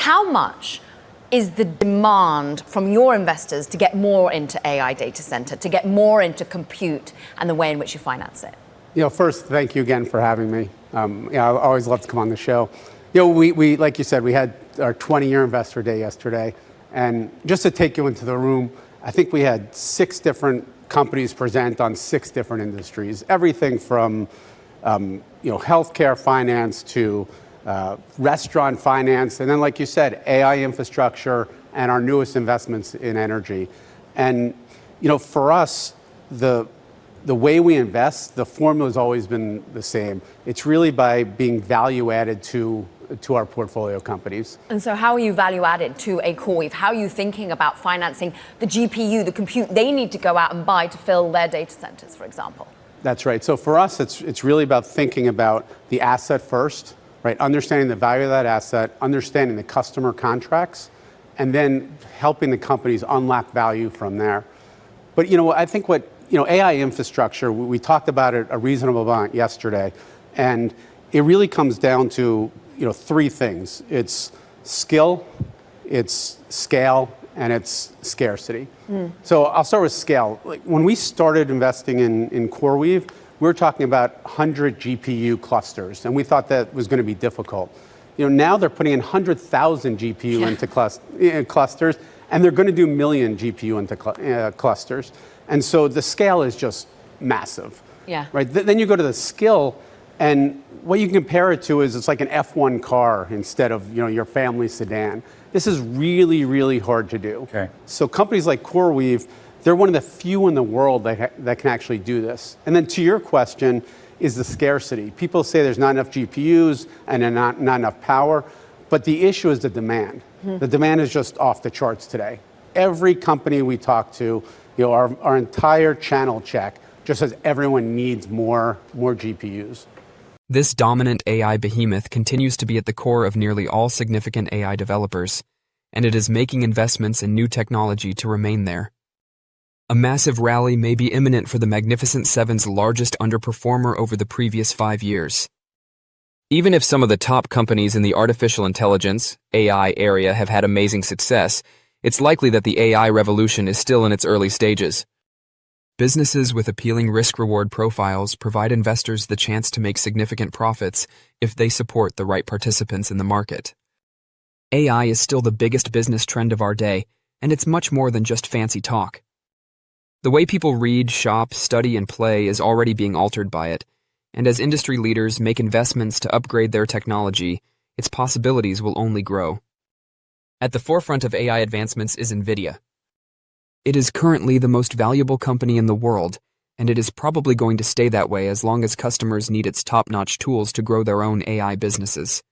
How much is the demand from your investors to get more into AI data center, to get more into compute and the way in which you finance it? First, thank you again for having me. I always love to come on the show. We like you said, we had our 20-year investor day yesterday, and just to take you into the room, I think we had 6 different companies present on 6 different industries, everything from healthcare finance to restaurant finance, and then, like you said, AI infrastructure and our newest investments in energy. And for us, the way we invest, the formula has always been the same. It's really by being value added to our portfolio companies. And so how are you value added to a CoreWeave? How are you thinking about financing the GPU, the compute they need to go out and buy to fill their data centers, for example? That's right. So for us, it's really about thinking about the asset first, right? Understanding the value of that asset, understanding the customer contracts, and then helping the companies unlock value from there. But I think what AI infrastructure, we talked about it a reasonable amount yesterday, and it really comes down to 3 things. It's skill, it's scale, and it's scarcity. So I'll start with scale. When we started investing in CoreWeave, we were talking about 100 GPU clusters, and we thought that was going to be difficult. Now they're putting in 100,000 GPU into clusters, and they're going to do million GPU into clusters. And so the scale is just massive. Yeah. Right? Then you go to the skill, and what you can compare it to is it's like an F1 car instead of your family sedan. This is really, really hard to do. Okay. So companies like CoreWeave, they're one of the few in the world that can actually do this. And then to your question is the scarcity. People say there's not enough GPUs and not enough power, but the issue is the demand. The demand is just off the charts today. Every company we talk to, our entire channel check just says everyone needs more GPUs. This dominant AI behemoth continues to be at the core of nearly all significant AI developers, and it is making investments in new technology to remain there. A massive rally may be imminent for the Magnificent Seven's largest underperformer over the previous 5 years. Even if some of the top companies in the artificial intelligence, AI area have had amazing success, it's likely that the AI revolution is still in its early stages. Businesses with appealing risk-reward profiles provide investors the chance to make significant profits if they support the right participants in the market. AI is still the biggest business trend of our day, and it's much more than just fancy talk. The way people read, shop, study, and play is already being altered by it, and as industry leaders make investments to upgrade their technology, its possibilities will only grow. At the forefront of AI advancements is NVIDIA. It is currently the most valuable company in the world, and it is probably going to stay that way as long as customers need its top-notch tools to grow their own AI businesses.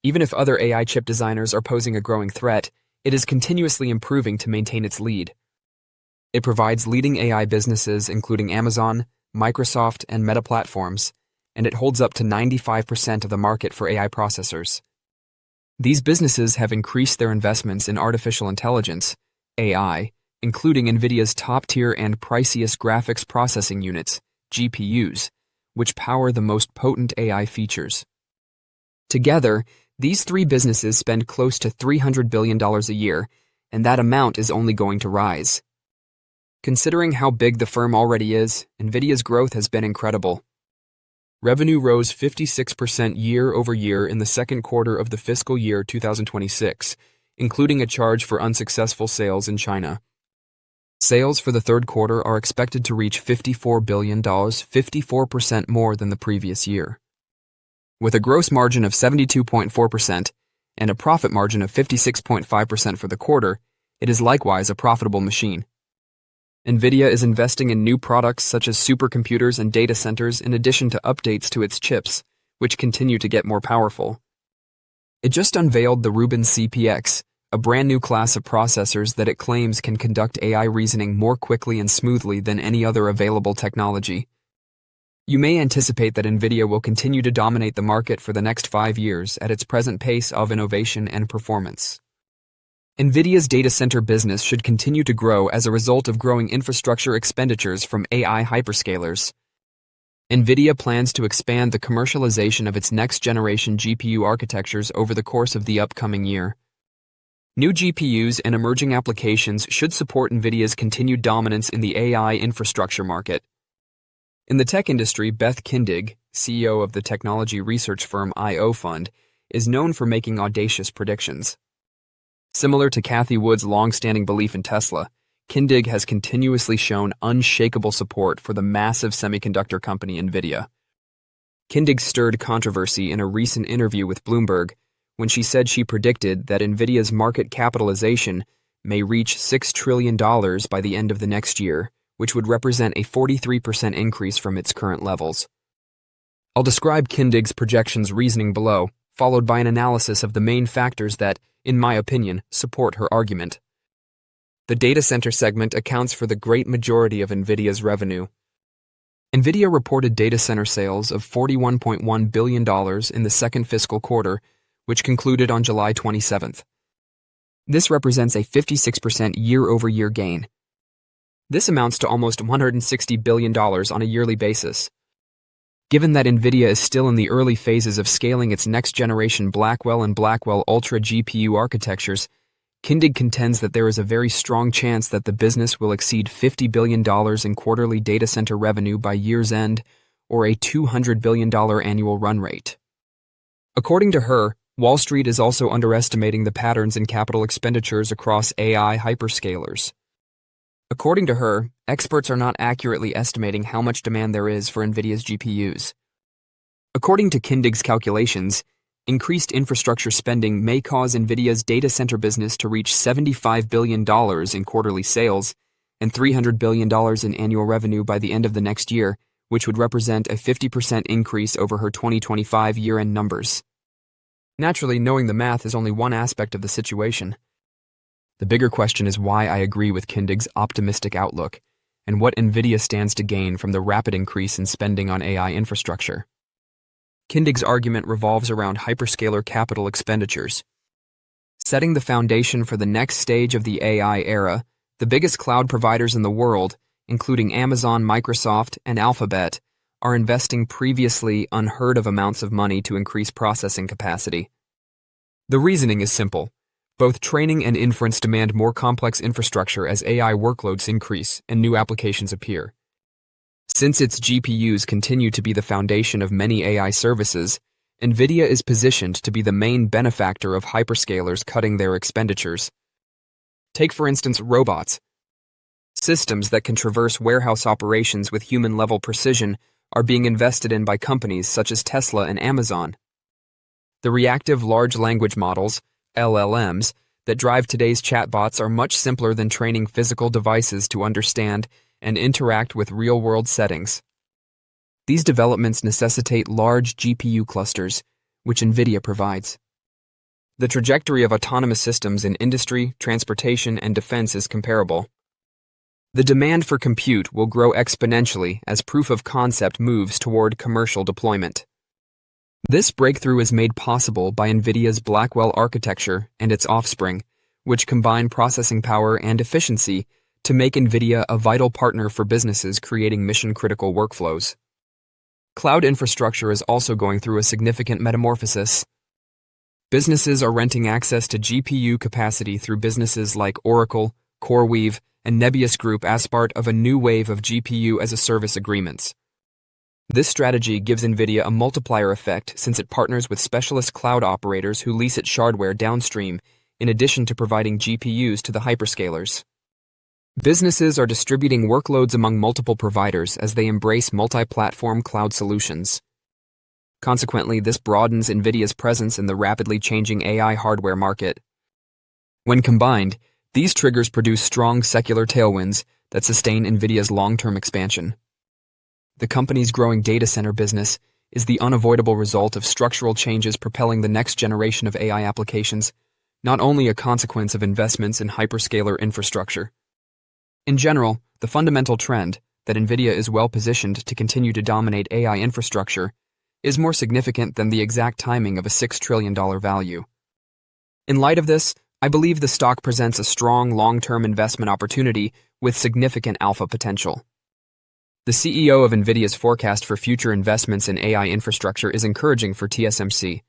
Even if other AI chip designers are posing a growing threat, it is continuously improving to maintain its lead. It provides leading AI businesses including Amazon, Microsoft, and Meta platforms, and it holds up to 95% of the market for AI processors. These businesses have increased their investments in artificial intelligence, AI, including NVIDIA's top-tier and priciest graphics processing units, GPUs, which power the most potent AI features. Together, these 3 businesses spend close to $300 billion a year, and that amount is only going to rise. Considering how big the firm already is, NVIDIA's growth has been incredible. Revenue rose 56% year-over-year in the second quarter of the fiscal year 2026, including a charge for unsuccessful sales in China. Sales for the third quarter are expected to reach $54 billion, 54% more than the previous year. With a gross margin of 72.4% and a profit margin of 56.5% for the quarter, it is likewise a profitable machine. NVIDIA is investing in new products such as supercomputers and data centers in addition to updates to its chips, which continue to get more powerful. It just unveiled the Rubin CPX, a brand new class of processors that it claims can conduct AI reasoning more quickly and smoothly than any other available technology. You may anticipate that NVIDIA will continue to dominate the market for the next 5 years at its present pace of innovation and performance. NVIDIA's data center business should continue to grow as a result of growing infrastructure expenditures from AI hyperscalers. NVIDIA plans to expand the commercialization of its next-generation GPU architectures over the course of the upcoming year. New GPUs and emerging applications should support NVIDIA's continued dominance in the AI infrastructure market. In the tech industry, Beth Kindig, CEO of the technology research firm IO Fund, is known for making audacious predictions. Similar to Cathie Wood's long-standing belief in Tesla, Kindig has continuously shown unshakable support for the massive semiconductor company NVIDIA. Kindig stirred controversy in a recent interview with Bloomberg when she said she predicted that NVIDIA's market capitalization may reach $6 trillion by the end of the next year, which would represent a 43% increase from its current levels. I'll describe Kindig's projections reasoning below, followed by an analysis of the main factors that, in my opinion, support her argument. The data center segment accounts for the great majority of NVIDIA's revenue. NVIDIA reported data center sales of $41.1 billion in the second fiscal quarter, which concluded on July 27th. This represents a 56% year-over-year gain. This amounts to almost $160 billion on a yearly basis. Given that NVIDIA is still in the early phases of scaling its next-generation Blackwell and Blackwell Ultra GPU architectures, Kindig contends that there is a very strong chance that the business will exceed $50 billion in quarterly data center revenue by year's end, or a $200 billion annual run rate. According to her, Wall Street is also underestimating the patterns in capital expenditures across AI hyperscalers. According to her, experts are not accurately estimating how much demand there is for NVIDIA's GPUs. According to Kindig's calculations, increased infrastructure spending may cause NVIDIA's data center business to reach $75 billion in quarterly sales and $300 billion in annual revenue by the end of the next year, which would represent a 50% increase over her 2025 year-end numbers. Naturally, knowing the math is only one aspect of the situation. The bigger question is why I agree with Kindig's optimistic outlook and what NVIDIA stands to gain from the rapid increase in spending on AI infrastructure. Kindig's argument revolves around hyperscaler capital expenditures. Setting the foundation for the next stage of the AI era, the biggest cloud providers in the world, including Amazon, Microsoft, and Alphabet, are investing previously unheard-of amounts of money to increase processing capacity. The reasoning is simple. Both training and inference demand more complex infrastructure as AI workloads increase and new applications appear. Since its GPUs continue to be the foundation of many AI services, NVIDIA is positioned to be the main benefactor of hyperscalers cutting their expenditures. Take, for instance, robots. Systems that can traverse warehouse operations with human-level precision are being invested in by companies such as Tesla and Amazon. The reactive large language models, LLMs, that drive today's chatbots are much simpler than training physical devices to understand and interact with real-world settings. These developments necessitate large GPU clusters, which NVIDIA provides. The trajectory of autonomous systems in industry, transportation, and defense is comparable. The demand for compute will grow exponentially as proof of concept moves toward commercial deployment. This breakthrough is made possible by NVIDIA's Blackwell architecture and its offspring, which combine processing power and efficiency to make NVIDIA a vital partner for businesses creating mission-critical workflows. Cloud infrastructure is also going through a significant metamorphosis. Businesses are renting access to GPU capacity through businesses like Oracle, CoreWeave, and Nebius Group as part of a new wave of GPU-as-a-service agreements. This strategy gives NVIDIA a multiplier effect since it partners with specialist cloud operators who lease its hardware downstream, in addition to providing GPUs to the hyperscalers. Businesses are distributing workloads among multiple providers as they embrace multi-platform cloud solutions. Consequently, this broadens NVIDIA's presence in the rapidly changing AI hardware market. When combined, these triggers produce strong secular tailwinds that sustain NVIDIA's long-term expansion. The company's growing data center business is the unavoidable result of structural changes propelling the next generation of AI applications, not only a consequence of investments in hyperscaler infrastructure. In general, the fundamental trend that NVIDIA is well-positioned to continue to dominate AI infrastructure is more significant than the exact timing of a $6 trillion value. In light of this, I believe the stock presents a strong long-term investment opportunity with significant alpha potential. The CEO of NVIDIA's forecast for future investments in AI infrastructure is encouraging for TSMC.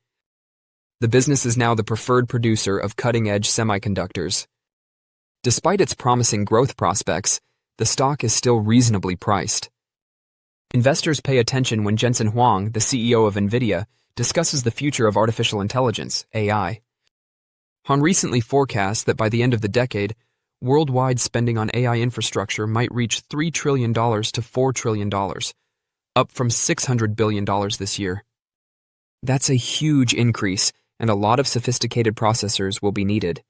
The business is now the preferred producer of cutting-edge semiconductors. Despite its promising growth prospects, the stock is still reasonably priced. Investors pay attention when Jensen Huang, the CEO of NVIDIA, discusses the future of artificial intelligence, AI. Huang recently forecast that by the end of the decade, worldwide spending on AI infrastructure might reach $3 trillion to $4 trillion, up from $600 billion this year. That's a huge increase, and a lot of sophisticated processors will be needed.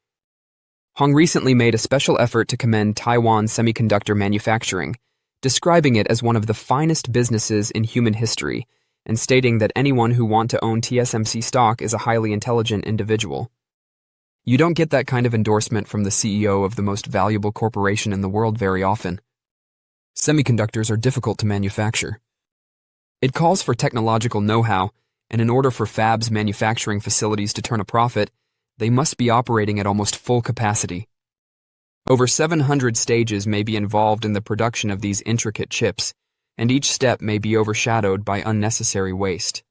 Huang recently made a special effort to commend Taiwan semiconductor manufacturing, describing it as one of the finest businesses in human history, and stating that anyone who wants to own TSMC stock is a highly intelligent individual. You don't get that kind of endorsement from the CEO of the most valuable corporation in the world very often. Semiconductors are difficult to manufacture. It calls for technological know-how, and in order for fabs manufacturing facilities to turn a profit, they must be operating at almost full capacity. Over 700 stages may be involved in the production of these intricate chips, and each step may be overshadowed by unnecessary waste.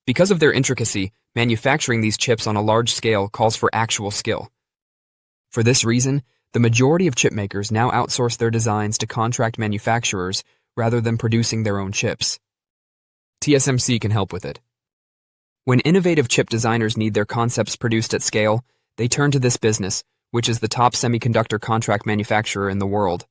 Because of their intricacy, manufacturing these chips on a large scale calls for actual skill. For this reason, the majority of chipmakers now outsource their designs to contract manufacturers rather than producing their own chips. TSMC can help with it. When innovative chip designers need their concepts produced at scale, they turn to this business, which is the top semiconductor contract manufacturer in the world.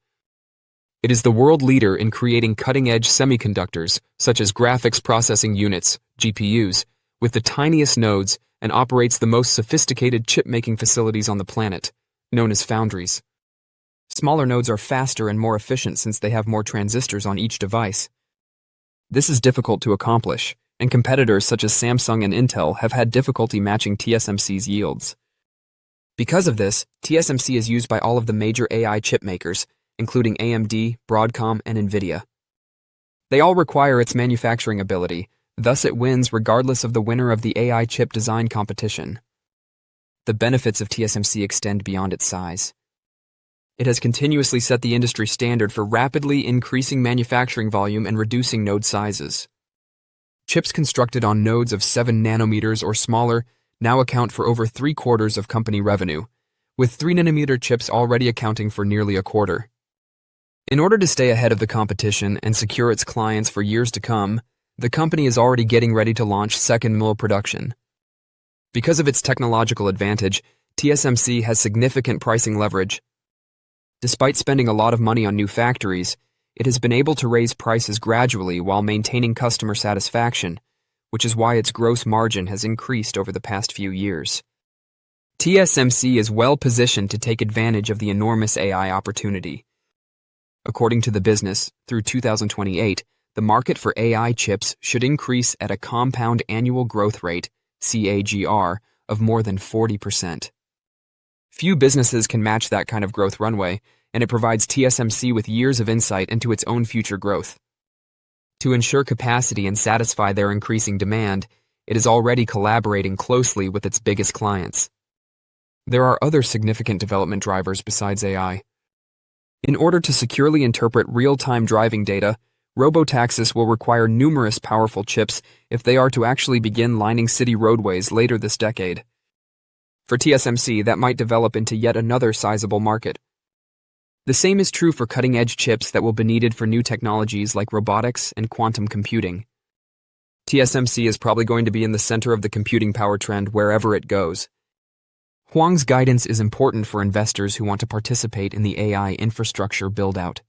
It is the world leader in creating cutting-edge semiconductors, such as graphics processing units, GPUs, with the tiniest nodes and operates the most sophisticated chip-making facilities on the planet, known as foundries. Smaller nodes are faster and more efficient since they have more transistors on each device. This is difficult to accomplish, and competitors such as Samsung and Intel have had difficulty matching TSMC's yields. Because of this, TSMC is used by all of the major AI chip makers, including AMD, Broadcom, and NVIDIA. They all require its manufacturing ability, thus it wins regardless of the winner of the AI chip design competition. The benefits of TSMC extend beyond its size. It has continuously set the industry standard for rapidly increasing manufacturing volume and reducing node sizes. Chips constructed on nodes of 7 nanometers or smaller now account for over 3/4 of company revenue, with 3-nanometer chips already accounting for nearly a quarter. In order to stay ahead of the competition and secure its clients for years to come, the company is already getting ready to launch second-mill production. Because of its technological advantage, TSMC has significant pricing leverage. Despite spending a lot of money on new factories, it has been able to raise prices gradually while maintaining customer satisfaction, which is why its gross margin has increased over the past few years. TSMC is well positioned to take advantage of the enormous AI opportunity. According to the business, through 2028, the market for AI chips should increase at a compound annual growth rate, CAGR, of more than 40%. Few businesses can match that kind of growth runway, and it provides TSMC with years of insight into its own future growth. To ensure capacity and satisfy their increasing demand, it is already collaborating closely with its biggest clients. There are other significant development drivers besides AI. In order to securely interpret real-time driving data, robotaxis will require numerous powerful chips if they are to actually begin lining city roadways later this decade. For TSMC, that might develop into yet another sizable market. The same is true for cutting-edge chips that will be needed for new technologies like robotics and quantum computing. TSMC is probably going to be in the center of the computing power trend wherever it goes. Huang's guidance is important for investors who want to participate in the AI infrastructure build-out.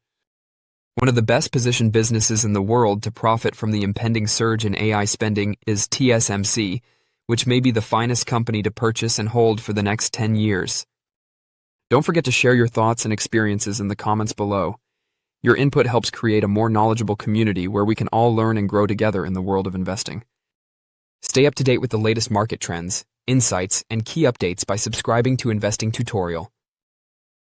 One of the best-positioned businesses in the world to profit from the impending surge in AI spending is TSMC, which may be the finest company to purchase and hold for the next 10 years. Don't forget to share your thoughts and experiences in the comments below. Your input helps create a more knowledgeable community where we can all learn and grow together in the world of investing. Stay up to date with the latest market trends, insights, and key updates by subscribing to Investing Tutorial.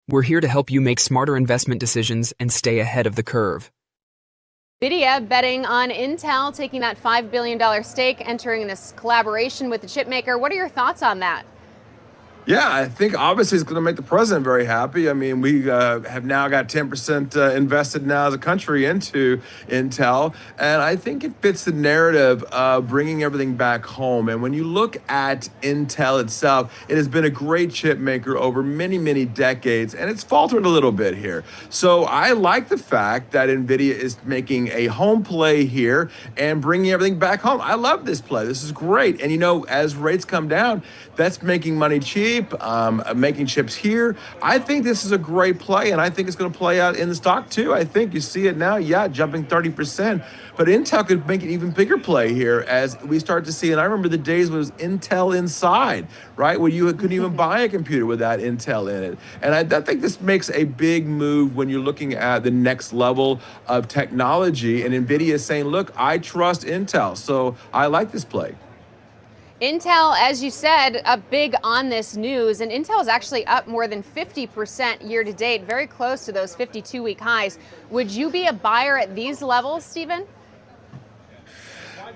We're here to help you make smarter investment decisions and stay ahead of the curve. NVIDIA betting on Intel, taking that $5 billion stake, entering this collaboration with the chipmaker. What are your thoughts on that? Yeah, I think obviously it's going to make the president very happy. I mean, we have now got 10% invested now as a country into Intel, and I think it fits the narrative of bringing everything back home. And when you look at Intel itself, it has been a great chip maker over many, many decades, and it's faltered a little bit here. So I like the fact that NVIDIA is making a home play here and bringing everything back home. I love this play. This is great. And, you know, as rates come down, that's making money cheap, making chips here. I think this is a great play, and I think it's going to play out in the stock too. I think you see it now, yeah, jumping 30%. But Intel could make an even bigger play here as we start to see. And I remember the days when it was Intel inside, right? Where you couldn't even buy a computer without Intel in it. And I think this makes a big move when you're looking at the next level of technology. And NVIDIA is saying, look, I trust Intel. So I like this play. Intel, as you said, up big on this news, and Intel is actually up more than 50% year to date, very close to those 52-week highs. Would you be a buyer at these levels, Stephen?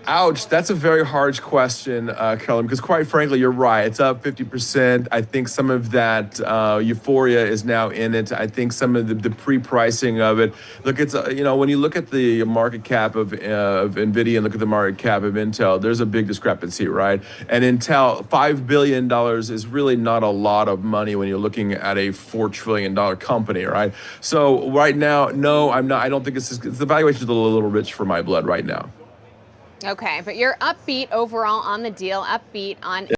Ouch, that's a very hard question, Carolyn, because quite frankly, you're right. It's up 50%. I think some of that euphoria is now in it. I think some of the pre-pricing of it. Look, it's, when you look at the market cap of NVIDIA and look at the market cap of Intel, there's a big discrepancy, right? And Intel, $5 billion is really not a lot of money when you're looking at a $4 trillion company, right? So right now, no, I'm not. I don't think the valuation is a little rich for my blood right now. Okay, but you're upbeat overall on the deal, upbeat on